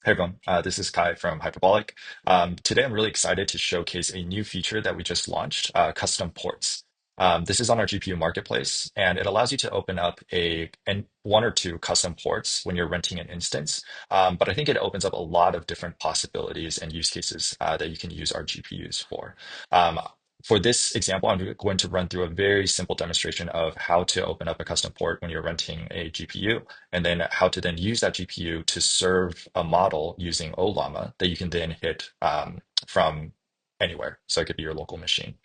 Hey everyone, this is Kai from Hyperbolic. Today I'm really excited to showcase a new feature that we just launched, custom ports. This is on our GPU marketplace, and it allows you to open up one or two custom ports when you're renting an instance. But I think it opens up a lot of different possibilities and use cases that you can use our GPUs for. Um, for this example, I'm going to run through a very simple demonstration of how to open up a custom port when you're renting a GPU and then how to then use that GPU to serve a model using Ollama that you can then hit from anywhere. So it could be your local machine.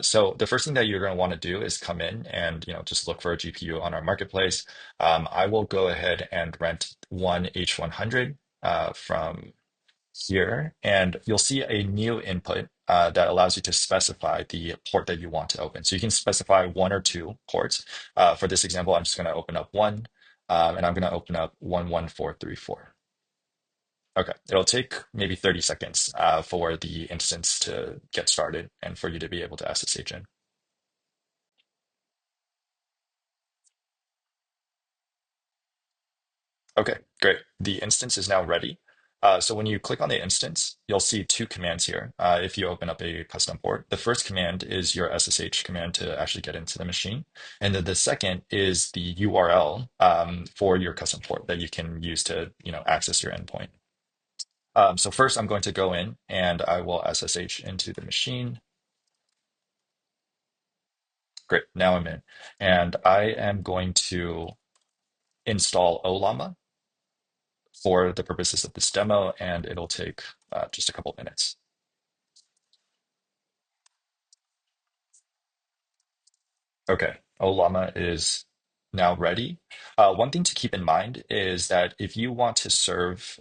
So the first thing that you're going to want to do is come in and just look for a GPU on our marketplace. I will go ahead and rent one H100 from here, and you'll see a new input that allows you to specify the port that you want to open. So you can specify one or two ports. For this example, I'm just going to open up one, and I'm going to open up 11434. Okay, it'll take maybe 30 seconds for the instance to get started and for you to be able to SSH in. Okay, great. The instance is now ready. So when you click on the instance, you'll see two commands here. If you open up a custom port, the first command is your SSH command to actually get into the machine. And then the second is the URL for your custom port that you can use to, access your endpoint. So first I'm going to go in and I will SSH into the machine. Great, now I'm in. And I am going to install Ollama for the purposes of this demo, and it'll take just a couple minutes. Okay, Olama is now ready. One thing to keep in mind is that if you want to serve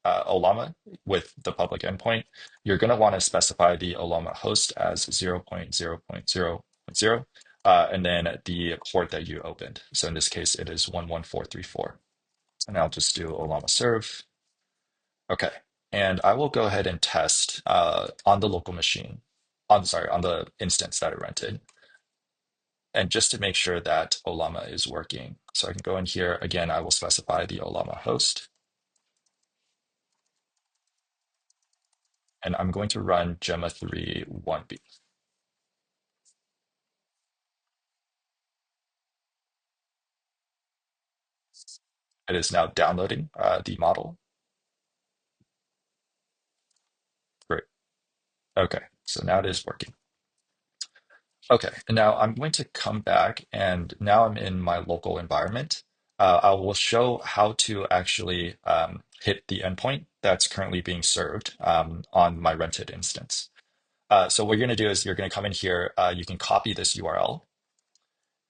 Olama with the public endpoint, you're going to want to specify the Olama host as 0.0.0.0, and then the port that you opened. So in this case, it is 11434. And I'll just do Olama serve. Okay. And I will go ahead and test on the local machine, on the instance that I rented. And just to make sure that Olama is working. So I can go in here. Again, I will specify the Olama host. And I'm going to run Gemma 3 1B. It is now downloading the model. Great. Okay. So now it is working. Okay, and now I'm going to come back and now I'm in my local environment. I will show how to actually hit the endpoint that's currently being served on my rented instance. So what you're going to do is you're going to come in here. You can copy this URL,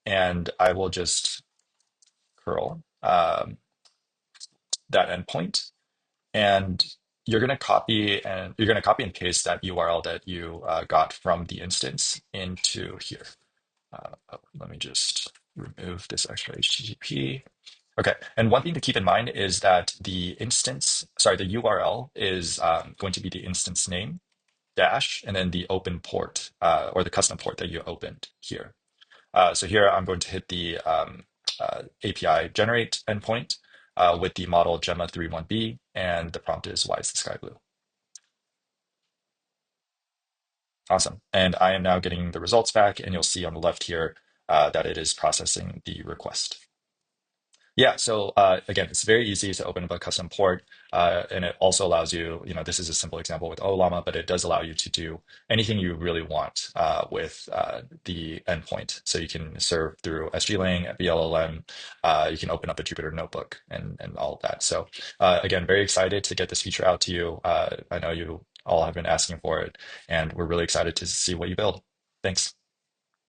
and I will just curl that endpoint, and you're going to copy and paste that URL that you got from the instance into here. Let me just remove this extra HTTP. Okay, and one thing to keep in mind is that the URL is going to be the instance name dash, and then the open port or the custom port that you opened here. So here I'm going to hit the API generate endpoint with the model Gemma 31B, and the prompt is why is the sky blue? Awesome. And I am now getting the results back, and you'll see on the left here that it is processing the request. Yeah, so again, it's very easy to open up a custom port, and it also allows you, this is a simple example with Olama, but it does allow you to do anything you really want with the endpoint. So you can serve through SGLang, VLLM, you can open up a Jupyter notebook and all of that. So again, very excited to get this feature out to you. I know you all have been asking for it, and we're really excited to see what you build. Thanks.